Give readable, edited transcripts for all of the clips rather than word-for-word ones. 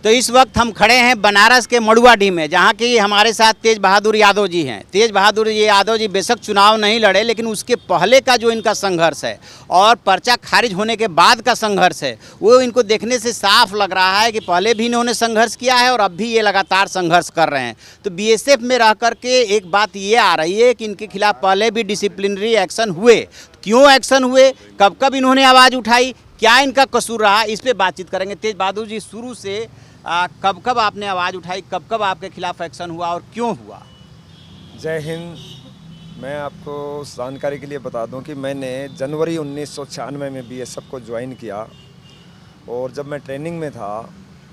तो इस वक्त हम खड़े हैं बनारस के मड़ुआडीह में, जहां की हमारे साथ तेज बहादुर यादव जी हैं। तेज बहादुर यादव जी बेशक चुनाव नहीं लड़े, लेकिन उसके पहले का जो इनका संघर्ष है और पर्चा खारिज होने के बाद का संघर्ष है, वो इनको देखने से साफ लग रहा है कि पहले भी इन्होंने संघर्ष किया है और अब भी ये लगातार संघर्ष कर रहे हैं। तो बीएसएफ में रह करके एक बात ये आ रही है कि इनके खिलाफ पहले भी डिसिप्लिनरी एक्शन हुए, क्यों एक्शन हुए, कब कब इन्होंने आवाज़ उठाई, क्या इनका कसूर रहा, इस पर बातचीत करेंगे। तेज बहादुर जी, शुरू से कब कब आपने आवाज़ उठाई, कब कब आपके खिलाफ एक्शन हुआ और क्यों हुआ? जय हिंद। मैं आपको जानकारी के लिए बता दूं कि मैंने जनवरी 1996 में बीएसएफ को ज्वाइन किया और जब मैं ट्रेनिंग में था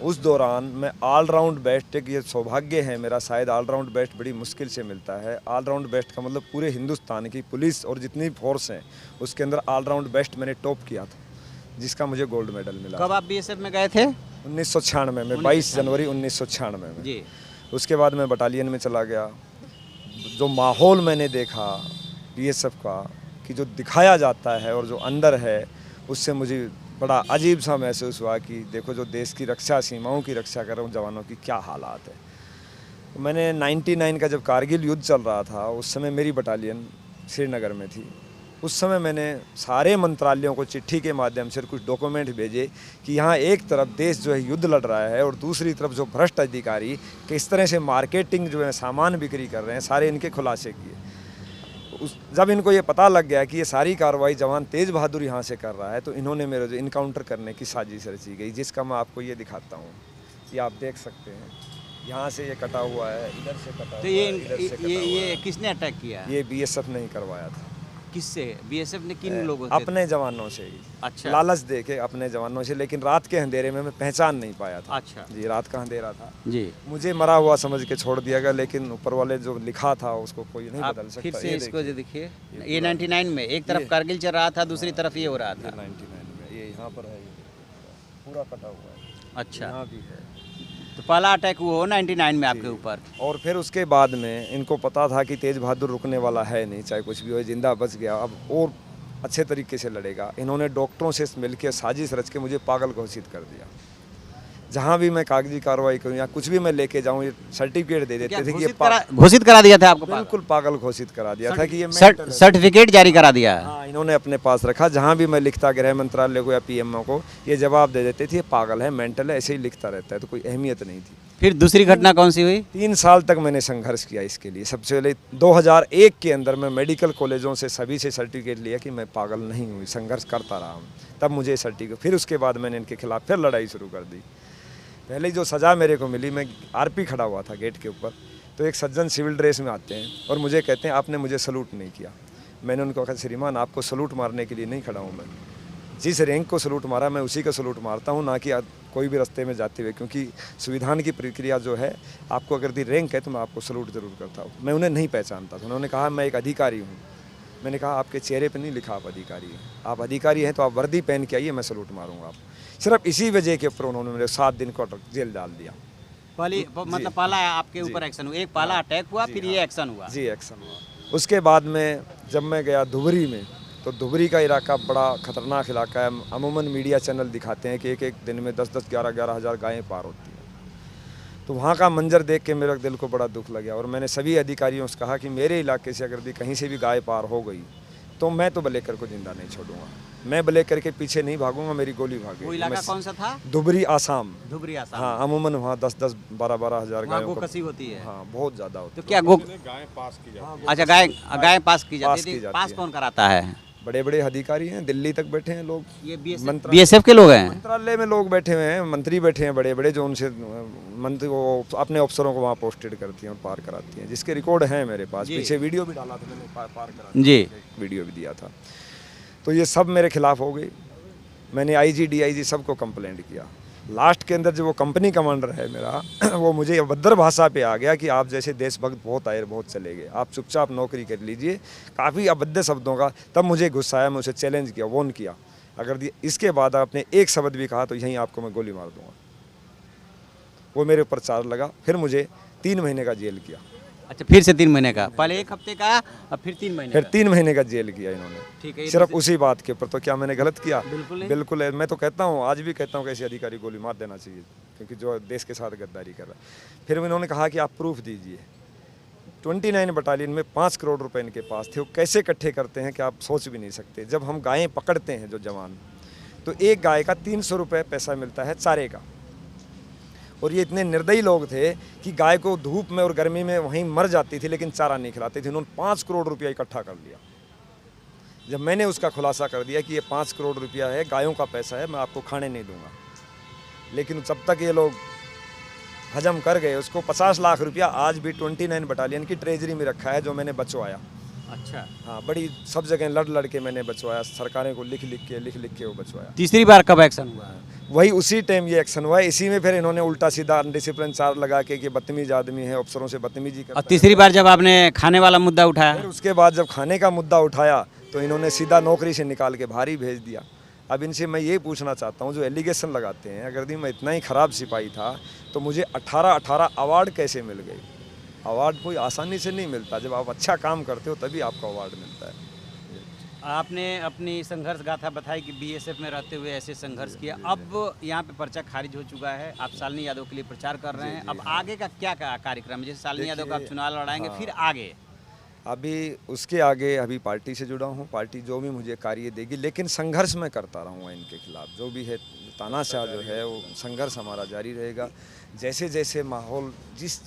उस दौरान मैं ऑलराउंड बेस्ट, एक ये सौभाग्य है मेरा, शायद ऑलराउंड बेस्ट बड़ी मुश्किल से मिलता है। ऑलराउंड बेस्ट का मतलब पूरे हिंदुस्तान की पुलिस और जितनी फोर्स हैं उसके अंदर ऑलराउंड बेस्ट मैंने टॉप किया था, जिसका मुझे गोल्ड मेडल मिला। कब आप बीएसएफ में गए थे? 1996 में, 22 जनवरी 1996 में जी। उसके बाद मैं बटालियन में चला गया। जो माहौल मैंने देखा बीएसएफ का कि जो दिखाया जाता है और जो अंदर है, उससे मुझे बड़ा अजीब सा महसूस हुआ कि देखो जो देश की रक्षा, सीमाओं की रक्षा कर रहे हैं जवानों की क्या हालात है। तो मैंने 99 का जब कारगिल युद्ध चल रहा था उस समय मेरी बटालियन श्रीनगर में थी। उस समय मैंने सारे मंत्रालयों को चिट्ठी के माध्यम से कुछ डॉक्यूमेंट भेजे कि यहाँ एक तरफ देश जो है युद्ध लड़ रहा है और दूसरी तरफ जो भ्रष्ट अधिकारी किस तरह से मार्केटिंग जो है सामान बिक्री कर रहे हैं, सारे इनके खुलासे किए। जब इनको ये पता लग गया कि ये सारी कार्रवाई जवान तेज बहादुर यहाँ से कर रहा है, तो इन्होंने मेरे जो इनकाउंटर करने की साजिश रची गई, जिसका मैं आपको ये दिखाता हूँ। ये आप देख सकते हैं, यहाँ से ये कटा हुआ है, इधर से कटा हुआ है, इधर से कटा हुआ है। ये किसने अटैक किया? ये बीएसएफ ने ही करवाया था। किससे? बीएसएफ ने किन लोगों से? अपने जवानों से ही। अच्छा। लालच देके अपने जवानों से, लेकिन रात के अंधेरे में मैं पहचान नहीं पाया था। अच्छा जी, रात का अंधेरा था जी। मुझे मरा हुआ समझ के छोड़ दिया गया, लेकिन ऊपर वाले जो लिखा था उसको कोई नहीं बदल सकता। फिर से इसको जो देखिए, ये 99 में एक तरफ कारगिल चल रहा था, दूसरी तरफ ये हो रहा था। 99 में ये यहाँ पर है, ये पूरा कटा हुआ है। अच्छा, यहाँ भी है। तो पहला अटैक हुआ हो 99 में आपके ऊपर। और फिर उसके बाद में इनको पता था कि तेज बहादुर रुकने वाला है नहीं, चाहे कुछ भी हो, जिंदा बच गया, अब और अच्छे तरीके से लड़ेगा। इन्होंने डॉक्टरों से मिलकर साजिश रच के मुझे पागल घोषित कर दिया। जहाँ भी मैं कागजी कार्रवाई करूँ या कुछ भी मैं लेके जाऊँ, ये सर्टिफिकेट दे देते थे कि ये घोषित करा दिया था आपको? बिल्कुल पागल घोषित करा दिया था कि ये सर्टिफिकेट जारी करा दिया है। हाँ, इन्होंने अपने पास रखा। जहाँ भी मैं लिखता गृह मंत्रालय को या पीएमओ को, ये जवाब दे देते थे ये पागल है, मेंटल है, ऐसे ही लिखता रहता है, तो कोई अहमियत नहीं थी। फिर दूसरी घटना कौन सी हुई? 3 साल तक मैंने संघर्ष किया इसके लिए। सबसे पहले 2001 के अंदर मैं मेडिकल कॉलेजों से सभी से सर्टिफिकेट लिया कि मैं पागल नहीं हुई, संघर्ष करता रहा हूँ, तब मुझे सर्टिफिकेट। फिर उसके बाद मैंने इनके खिलाफ फिर लड़ाई शुरू कर दी। पहले जो सज़ा मेरे को मिली, मैं आरपी खड़ा हुआ था गेट के ऊपर, तो एक सज्जन सिविल ड्रेस में आते हैं और मुझे कहते हैं आपने मुझे सलूट नहीं किया। मैंने उनको कहा श्रीमान आपको सलूट मारने के लिए नहीं खड़ा हूँ मैं, जिस रैंक को सलूट मारा मैं उसी का सलूट मारता हूँ, ना कि कोई भी रास्ते में जाते हुए, क्योंकि संविधान की प्रक्रिया जो है, आपको अगर दी रैंक है तो मैं आपको सलूट ज़रूर करता हूँ। मैं उन्हें नहीं पहचानता था। उन्होंने कहा मैं एक अधिकारी हूँ। मैंने कहा आपके चेहरे पर नहीं लिखा आप अधिकारी हैं, आप अधिकारी हैं तो आप वर्दी पहन के आइए, मैं सलूट मारूंगा आप। सिर्फ इसी वजह के ऊपर उन्होंने मेरे 7 दिन को जेल डाल दिया। मतलब पहला आपके ऊपर एक्शन हुआ, एक पहला अटैक हुआ, फिर ये एक्शन हुआ। जी, एक्शन हुआ। उसके बाद में जब मैं गया धुबरी में, तो धुबरी का इलाका बड़ा खतरनाक इलाका है। अमूमन मीडिया चैनल दिखाते हैं कि एक दिन में 10-10, 11-11 हज़ार गायें पार होती हैं। तो वहाँ का मंजर देख के मेरे दिल को बड़ा दुख लगा और मैंने सभी अधिकारियों से कहा कि मेरे इलाके से अगर भी कहीं से भी गाय पार हो गई तो मैं तो ब्लेकर को जिंदा नहीं छोड़ूंगा, मैं ब्लेकर के पीछे नहीं भागूंगा, मेरी गोली भागेगी। वो इलाका कौन सा था? धुबरी, आसाम। धुबरी, आसाम। हाँ, अमूमन वहाँ 10-10, 12-12 हज़ार गायों को कसी होती है। हाँ, बहुत ज़्यादा होती है। तो क्या गाय पास की जाती है? अच्छा, गाय पास की जाती है। पास कौन कराता है? बड़े बड़े अधिकारी हैं, दिल्ली तक बैठे हैं लोग। ये बीएसएफ के लोग हैं। मंत्रालय में लोग बैठे हुए हैं, मंत्री बैठे हैं बड़े बड़े, जो उनसे मंत्री वो अपने अफसरों को वहाँ पोस्टेड करती हैं और पार कराती हैं, जिसके रिकॉर्ड हैं मेरे पास। पीछे वीडियो भी डाला था मैंने, पार करा जी, वीडियो भी दिया था। तो ये सब मेरे खिलाफ हो गई। मैंने आईजी, डीआईजी सबको कंप्लेंट किया। लास्ट के अंदर जो वो कंपनी कमांडर है मेरा वो मुझे अभद्र भाषा पे आ गया कि आप जैसे देशभक्त बहुत आए, बहुत चले गए, आप चुपचाप नौकरी कर लीजिए, काफ़ी अभद्र शब्दों का। तब मुझे गुस्सा आया, मैं उसे चैलेंज किया, वॉर्न किया, अगर इसके बाद आपने एक शब्द भी कहा तो यहीं आपको मैं गोली मार दूंगा। वो मेरे ऊपर चार्ज लगा। फिर मुझे 3 महीने का जेल किया। अच्छा, फिर से 3 महीने का, पहले 1 हफ्ते का और फिर 3 महीने फिर का। 3 महीने का जेल किया इन्होंने, ठीक है, ये सिर्फ उसी बात के ऊपर। तो क्या मैंने गलत किया? बिल्कुल नहीं। बिल्कुल है। मैं तो कहता हूँ, आज भी कहता हूँ कि ऐसे अधिकारी गोली मार देना चाहिए, क्योंकि जो देश के साथ गद्दारी कर रहा है। फिर इन्होंने कहा कि आप प्रूफ दीजिए। 29 बटालियन में 5 करोड़ रुपए इनके पास थे। वो कैसे इकट्ठे करते हैं कि आप सोच भी नहीं सकते। जब हम गायें पकड़ते हैं जो जवान, तो एक गाय का 300 रुपये पैसा मिलता है चारे का। और ये इतने निर्दयी लोग थे कि गाय को धूप में और गर्मी में वहीं मर जाती थी, लेकिन चारा नहीं खिलाते थे। उन्होंने 5 करोड़ रुपया इकट्ठा कर लिया। जब मैंने उसका खुलासा कर दिया कि ये 5 करोड़ रुपया है, गायों का पैसा है, मैं आपको खाने नहीं दूंगा, लेकिन जब तक ये लोग हजम कर गए, उसको 50 लाख रुपया आज भी 29 बटालियन की ट्रेजरी में रखा है, जो मैंने बचवाया। अच्छा, हाँ, बड़ी सब जगह लड़ के मैंने बचवाया, सरकारें को लिख लिख के वो बचवाया। तीसरी बार कब एक्शन हुआ है? वही उसी टाइम ये एक्शन हुआ है। इसी में फिर इन्होंने उल्टा सीधा अनडिसिप्लिन चार्ज लगा के कि बदतमीज आदमी है, अफसरों से बदतमीजी करता और तीसरी बार जब आपने खाने वाला मुद्दा उठाया? फिर उसके बाद जब खाने का मुद्दा उठाया तो इन्होंने सीधा नौकरी से निकाल के बाहर ही भेज दिया। अब इनसे मैं ये पूछना चाहता हूँ, जो एलिगेशन लगाते हैं, अगर मैं इतना ही ख़राब सिपाही था तो मुझे 18 अवार्ड कैसे मिल गए? अवार्ड कोई आसानी से नहीं मिलता। जब आप अच्छा काम करते हो तभी आपको अवार्ड मिलता है। आपने अपनी संघर्ष गाथा बताई कि बीएसएफ में रहते हुए ऐसे संघर्ष किया। अब यहाँ पे पर्चा खारिज हो चुका है, आप शालिनी यादव के लिए प्रचार कर रहे हैं। अब आगे का क्या कार्यक्रम है? जैसे शालिनी यादव का आप चुनाव लड़ाएंगे, फिर आगे? अभी उसके आगे अभी पार्टी से जुड़ा हूँ। पार्टी जो भी मुझे कार्य देगी, लेकिन संघर्ष मैं करता रहूँगा इनके खिलाफ। जो भी है तानाशाह जो है, वो संघर्ष हमारा जारी रहेगा। जैसे जैसे माहौल,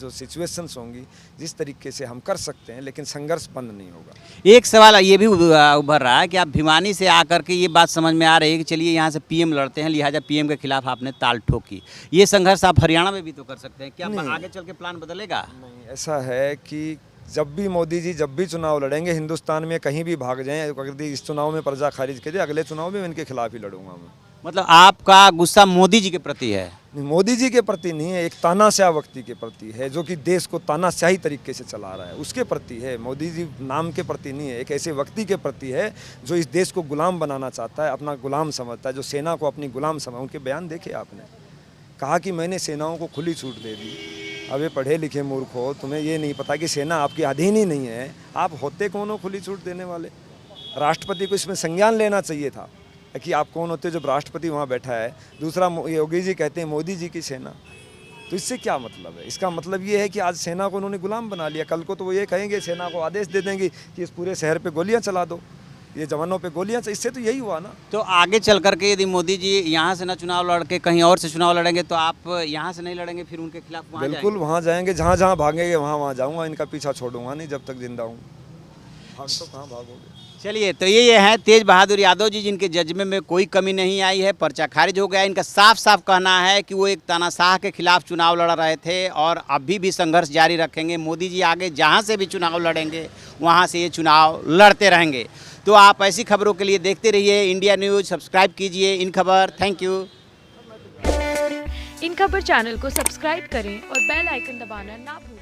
जो सिचुएशंस होंगी, जिस तरीके से हम कर सकते हैं, लेकिन संघर्ष बंद नहीं होगा। एक सवाल ये भी उभर रहा है कि आप भिवानी से आकर के ये बात समझ में आ रही है कि चलिए यहाँ से पीएम लड़ते हैं, लिहाजा पीएम के खिलाफ आपने ताल ठोकी। ये संघर्ष आप हरियाणा में भी तो कर सकते हैं, क्या आगे चल के प्लान बदलेगा? नहीं, ऐसा है कि जब भी मोदी जी जब भी चुनाव लड़ेंगे, हिंदुस्तान में कहीं भी भाग जाएं, अगर इस चुनाव में पर्चा खारिज कर दे, अगले चुनाव में इनके खिलाफ ही लड़ूंगा मैं। मतलब आपका गुस्सा मोदी जी के प्रति है? नहीं, मोदी जी के प्रति नहीं है, एक तानाशाह व्यक्ति के प्रति है, जो कि देश को तानाशाही तरीके से चला रहा है, उसके प्रति है। मोदी जी नाम के प्रति नहीं है, एक ऐसे व्यक्ति के प्रति है जो इस देश को गुलाम बनाना चाहता है, अपना गुलाम समझता है, जो सेना को अपनी गुलाम समझ। उनके बयान देखे आपने? कहा कि मैंने सेनाओं को खुली छूट दे दी। अबे पढ़े लिखे मूर्ख हो, तुम्हें ये नहीं पता कि सेना आपके अधीन ही नहीं है। आप होते कौन हो खुली छूट देने वाले? राष्ट्रपति को इसमें संज्ञान लेना चाहिए था कि आप कौन होते हो जब राष्ट्रपति वहाँ बैठा है। दूसरा, योगी जी कहते हैं मोदी जी की सेना, तो इससे क्या मतलब है? इसका मतलब ये है कि आज सेना को उन्होंने गुलाम बना लिया। कल को तो वो ये कहेंगे, सेना को आदेश दे देंगे कि इस पूरे शहर पे गोलियां चला दो, ये जवानों पे गोलियां। इससे तो यही हुआ ना। तो आगे चल करके यदि मोदी जी यहाँ से ना चुनाव लड़ के कहीं और से चुनाव लड़ेंगे, तो आप यहाँ से नहीं लड़ेंगे, फिर उनके खिलाफ वहाँ बिल्कुल वहाँ जाएंगे, जहाँ जहाँ भागेंगे वहाँ जाऊँगा। इनका पीछा छोड़ूंगा नहीं जब तक जिंदा हूँ। भाग तो कहाँ भागोगे? चलिए, तो ये हैं तेज बहादुर यादव जी, जिनके जज्बे में कोई कमी नहीं आई है, पर्चा खारिज हो गया। इनका साफ साफ कहना है कि वो एक तानाशाह के खिलाफ चुनाव लड़ रहे थे और अभी भी संघर्ष जारी रखेंगे। मोदी जी आगे जहां से भी चुनाव लड़ेंगे, वहां से ये चुनाव लड़ते रहेंगे। तो आप ऐसी खबरों के लिए देखते रहिए इंडिया न्यूज़, सब्सक्राइब कीजिए इन खबर। Thank you. इन खबर चैनल को सब्सक्राइब करें और बेल आइकन दबाना ना भूलें।